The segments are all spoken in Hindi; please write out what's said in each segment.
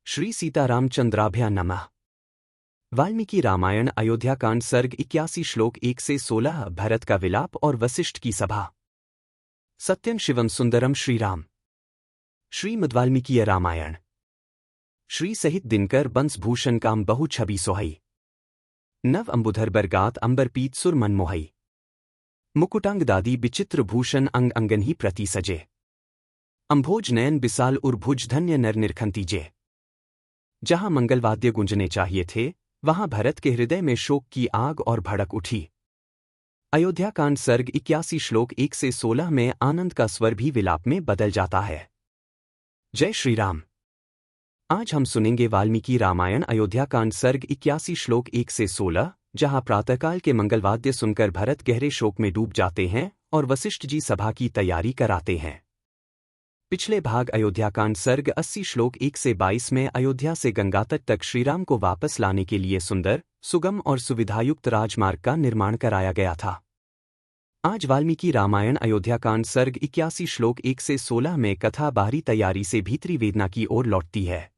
श्री सीतारामचंद्राभ्या नमः। वाल्मीकि रामायण अयोध्याकांड सर्ग 81 श्लोक 1 से 16। भरत का विलाप और वशिष्ठ की सभा। सत्यं शिवम सुंदरम श्रीराम। श्रीमद्वाल्मीकीय रामायण। श्री सहित दिनकर बंसभूषण काम बहु छवि सोहई। नव अंबुधर बरगात अंबर पीत सुर मन मोहई। मुकुटांग दादी विचित्र भूषण अंग अंगन ही प्रति सजे। अंभोज नयन बिसाल उर्भुज धन्य नर निरखंतीजे। जहां मंगलवाद्य गुंजने चाहिए थे वहां भरत के हृदय में शोक की आग और भड़क उठी। अयोध्याकांड सर्ग 81 श्लोक 1 से 16 में आनंद का स्वर भी विलाप में बदल जाता है। जय श्री राम। आज हम सुनेंगे वाल्मीकि रामायण अयोध्याकांड सर्ग 81 श्लोक 1 से 16, जहां प्रातःकाल के मंगलवाद्य सुनकर भरत गहरे शोक में डूब जाते हैं और वशिष्ठ जी सभा की तैयारी कराते हैं। पिछले भाग अयोध्याकांड सर्ग 80 श्लोक 1 से 22 में अयोध्या से गंगा तट तक श्रीराम को वापस लाने के लिए सुंदर, सुगम और सुविधायुक्त राजमार्ग का निर्माण कराया गया था। आज वाल्मीकि रामायण अयोध्याकांड सर्ग 81 श्लोक 1 से 16 में कथा बाहरी तैयारी से भीतरी वेदना की ओर लौटती है।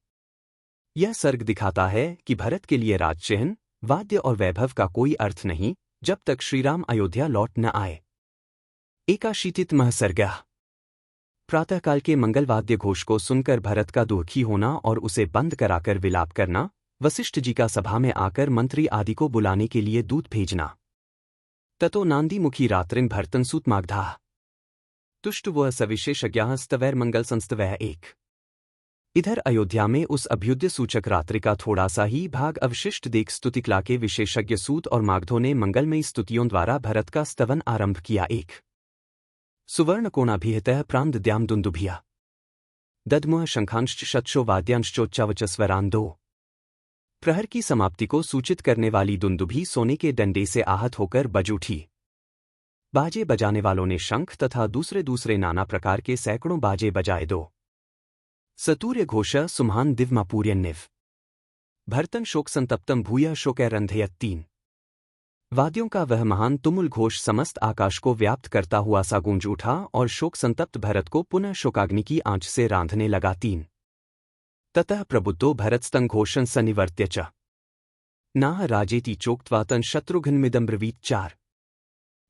यह सर्ग दिखाता है कि भरत के लिए राजचिह्न, वाद्य और वैभव का कोई अर्थ नहीं जब तक श्रीराम अयोध्या लौट न आए। एकाशीतित महसर्गः। प्रातःकाल के मंगलवाद्य घोष को सुनकर भरत का दुखी होना और उसे बंद कराकर विलाप करना, वशिष्ठ जी का सभा में आकर मंत्री आदि को बुलाने के लिए दूत भेजना। ततो नांदीमुखी रात्रिं भर्तनसूत मागधाः तुष्टुवः सविशेषज्ञाः स्तवैर्मंगल संस्तवः एक। इधर अयोध्या में उस अभ्युदय सूचक रात्रि का थोड़ा सा ही भाग अवशिष्ट देख स्तुतिकला के विशेषज्ञ सूत और मागधों ने मंगलमयी स्तुतियों द्वारा भरत का स्तवन आरंभ किया। एक सुवर्णकोणाभिहितः प्रामदद्यां दुन्दुभिया दद्मुः शंखांश्च शतशो वाद्यांश्चोच्चावचस्वरान्। दो प्रहर की समाप्ति को सूचित करने वाली दुन्दुभि सोने के डंडे से आहत होकर बज उठी। बाजे बजाने वालों ने शंख तथा दूसरे नाना प्रकार के सैकड़ों बाजे बजाए। दो सतूर्य घोष सुम्हान दिव्यमापूर्यन्निव भर्तन शोक संतप्तम भूयः शोकैरन्धयत्। तीन वाद्यों का वह महान तुमुल घोष समस्त आकाश को व्याप्त करता हुआ सा गूंज उठा और शोक संतप्त भरत को पुनः शोकाग्नि की आंच से रांधने लगा। तीन ततः प्रबुद्धो भरतस्तंग घोषं सनिवर्त्य च नाह राजेति चोक्त्वा तन् शत्रुघ्नमिदं ब्रवीत। चार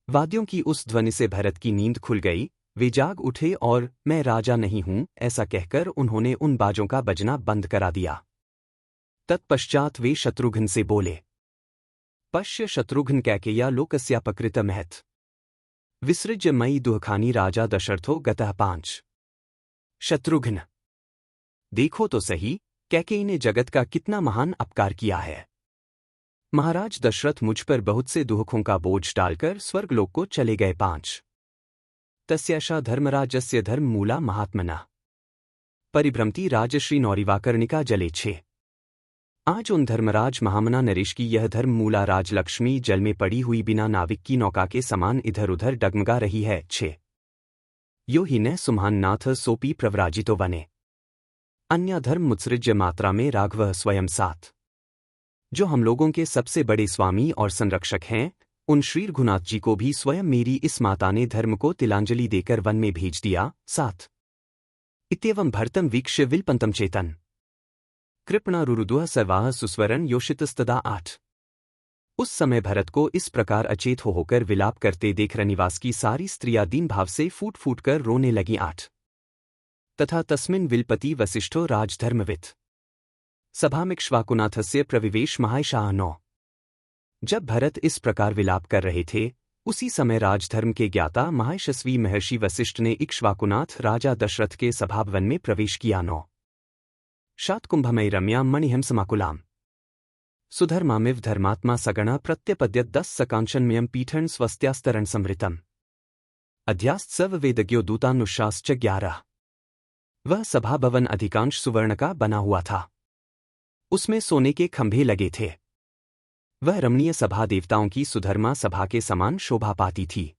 वाद्यों की उस ध्वनि से भरत की नींद खुल गई। वे जाग उठे और मैं राजा नहीं हूं ऐसा कहकर उन्होंने उन बाजों का बजना बंद करा दिया। तत्पश्चात वे शत्रुघ्न से बोले, पश्य शत्रुघ्न कैकेय्या लोकस्यापकृत महत् विसृज्य मयि दुःखानि राजा दशरथो गतः। पांच शत्रुघ्न, देखो तो सही कैकेयी ने जगत का कितना महान अपकार किया है। महाराज दशरथ मुझ पर बहुत से दुखों का बोझ डालकर स्वर्गलोक को चले गए। पांच तस्याशा धर्मराजस्य धर्म मूला महात्मना परिभ्रमति राजश्री नौरिवाकर्णिका जले। छे आज उन धर्मराज महामना नरेश की यह धर्म मूला राजलक्ष्मी जल में पड़ी हुई बिना नाविक की नौका के समान इधर उधर डगमगा रही है। छे यो ही न सुम्हान नाथ सोपी प्रव्राजितो वने अन्य धर्म मुत्सृज्य मात्रा में राघव स्वयं। साथ जो हम लोगों के सबसे बड़े स्वामी और संरक्षक हैं उन श्री रघुनाथ जी को भी स्वयं मेरी इस माता ने धर्म को तिलांजलि देकर वन में भेज दिया। साथ इत्येवं भरतम वीक्ष्य विलपंतम चेतन कृपणारुरुद्वः सर्वाः सुस्वरन् योषितस्तदा। आठ उस समय भरत को इस प्रकार अचेत होकर विलाप करते देख रनिवास की सारी स्त्रियां दीन भाव से फूट फूट कर रोने लगीं। आठ तथा तस्मिन् विलपति वसिष्ठो राजधर्मवित् सभामिक्ष्वाकुनाथस्य प्रविवेश महायशाः। नौ जब भरत इस प्रकार विलाप कर रहे थे उसी समय राजधर्म के ज्ञाता महायशस्वी महर्षि वसिष्ठ ने इक्ष्वाकुनाथ राजा दशरथ के सभाभवन में प्रवेश किया। नौ शातकुंभमयी रम्यां मणिहिं समाकुलाम् सुधर्मामिव धर्मात्मा सगण प्रत्यपद्यत 10 सकांचनमयं पीठं स्वस्त्यास्तरण समृतम् अध्यास्तव वेदज्ञो दूतानुशाश्च 11। वह सभा भवन अधिकांश सुवर्ण का बना हुआ था। उसमें सोने के खंभे लगे थे। वह रमणीय सभा देवताओं की सुधर्मा सभा के समान शोभा पाती थी।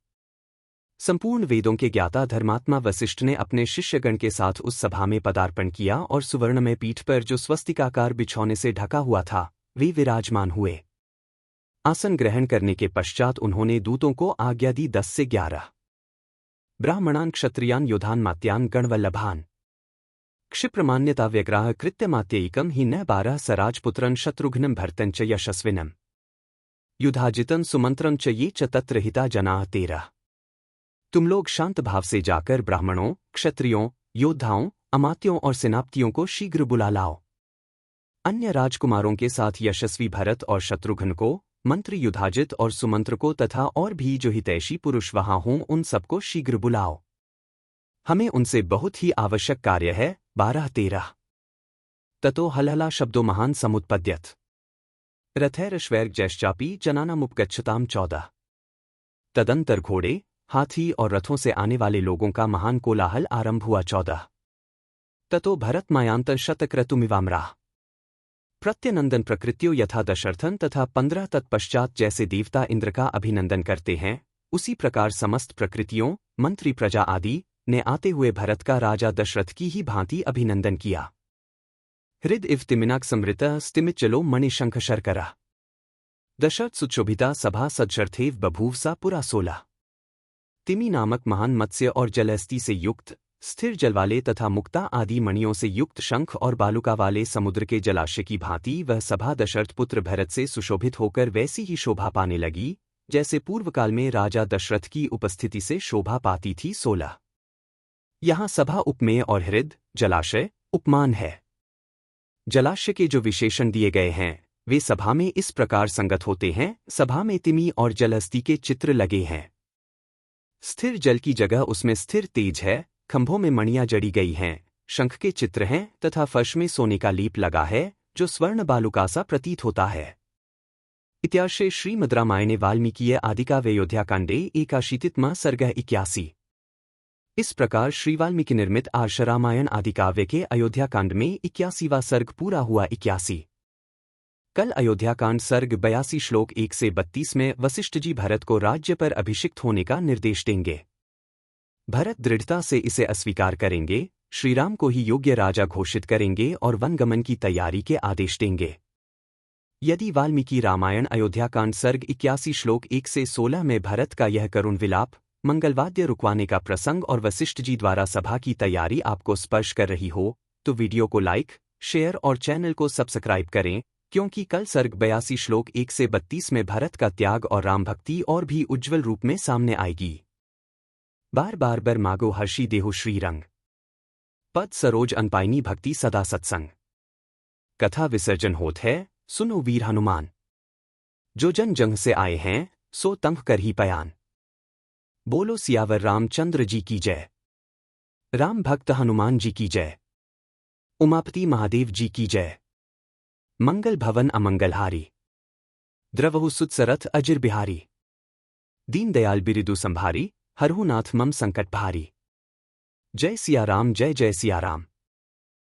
संपूर्ण वेदों के ज्ञाता धर्मात्मा वशिष्ठ ने अपने शिष्यगण के साथ उस सभा में पदार्पण किया और सुवर्णमय पीठ पर जो स्वस्तिकाकार बिछौने से ढका हुआ था वे विराजमान हुए। आसन ग्रहण करने के पश्चात उन्होंने दूतों को आज्ञा दी 10 से 11 ब्राह्मणान क्षत्रियान योधान मात्यान गणवल्लभान क्षिप्रमान्यता व्यग्राह कृत्यमात्यैकं हि न 12 स राजपुत्रं शत्रुघ्नं भर्तं च यशस्विनं युधाजितं सुमंत्रं च ये च तत्र हिता जनाः 13। तुम लोग शांत भाव से जाकर ब्राह्मणों, क्षत्रियों, योद्धाओं, अमात्यों और सेनापतियों को शीघ्र बुला लाओ। अन्य राजकुमारों के साथ यशस्वी भरत और शत्रुघ्न को, मंत्री युधाजित और सुमंत्र को तथा और भी जो हितैषी पुरुष वहां हों उन सबको शीघ्र बुलाओ। हमें उनसे बहुत ही आवश्यक कार्य है। 12-13। ततो हलहला शब्दों महान समुत्पद्यत रथैरश्वैर्गजैश्चापि जनानामुपगच्छताम 14। तदंतर घोड़े, हाथी और रथों से आने वाले लोगों का महान कोलाहल आरंभ हुआ। 14। ततो भरत मायांतर शतक्रतुमिवाम्राह प्रत्यनंदन प्रकृत्यो यथा दशरथन तथा 15 तत्पश्चात जैसे देवता इंद्र का अभिनंदन करते हैं उसी प्रकार समस्त प्रकृतियों, मंत्री प्रजा आदि ने आते हुए भरत का राजा दशरथ की ही भांति अभिनंदन किया। हृद इव तिमिनाक समृतः स्तिमित चलो मणिशंख शर्करा दशरथ सुशोभिता सभा सदशर्थेव बभूवसा पुरा 16। तिमि नामक महान मत्स्य और जलहस्ती से युक्त, स्थिर जल वाले तथा मुक्ता आदि मणियों से युक्त शंख और बालुका वाले समुद्र के जलाशय की भांति वह सभा दशरथ पुत्र भरत से सुशोभित होकर वैसी ही शोभा पाने लगी जैसे पूर्वकाल में राजा दशरथ की उपस्थिति से शोभा पाती थी। 16। यहाँ सभा उपमेय और हृद, जलाशय, उपमान है। जलाशय के जो विशेषण दिए गए हैं वे सभा में इस प्रकार संगत होते हैं। सभा में तिमि और जलहस्ती के चित्र लगे हैं। स्थिर जल की जगह उसमें स्थिर तेज है। खंभों में मणियां जड़ी गई हैं, शंख के चित्र हैं तथा फर्श में सोने का लीप लगा है जो स्वर्ण बालुका सा प्रतीत होता है। इत्यार्षे श्रीमद् रामायणे वाल्मीकीय आदिकाव्ये अयोध्याकांडे 81 सर्गः 81। इस प्रकार श्री वाल्मीकि निर्मित आर्ष रामायण आदिकाव्य के अयोध्याकांड में 81वां सर्ग पूरा हुआ। 81। कल अयोध्याकांड सर्ग 82 श्लोक 1 से 32 में वशिष्ठ जी भरत को राज्य पर अभिषिक्त होने का निर्देश देंगे। भरत दृढ़ता से इसे अस्वीकार करेंगे, श्रीराम को ही योग्य राजा घोषित करेंगे और वनगमन की तैयारी के आदेश देंगे। यदि वाल्मीकि रामायण अयोध्याकांड सर्ग 81 श्लोक 1 से 16 में भरत का यह करुण विलाप, मंगलवाद्य रुकवाने का प्रसंग और वशिष्ठ जी द्वारा सभा की तैयारी आपको स्पर्श कर रही हो तो वीडियो को लाइक, शेयर और चैनल को सब्सक्राइब करें, क्योंकि कल सर्ग 82 श्लोक 1 से 32 में भरत का त्याग और राम भक्ति और भी उज्ज्वल रूप में सामने आएगी। बार बार बर मागो हर्षी देहो श्रीरंग पद सरोज अनपाइनी भक्ति सदा सत्संग कथा विसर्जन होत है सुनो वीर हनुमान जो जन जंग से आए हैं सो तंग कर ही पयान। बोलो सियावर रामचंद्र जी की जय। राम भक्त हनुमान जी की जय। उमापति महादेव जी की जय। मंगल भवन अमंगलहारी द्रवहु सुतसरथ अजिर बिहारी दीनदयाल बिरिदु संभारी हरहु नाथ मम संकट भारी। जय सिया राम जय जय सिया राम।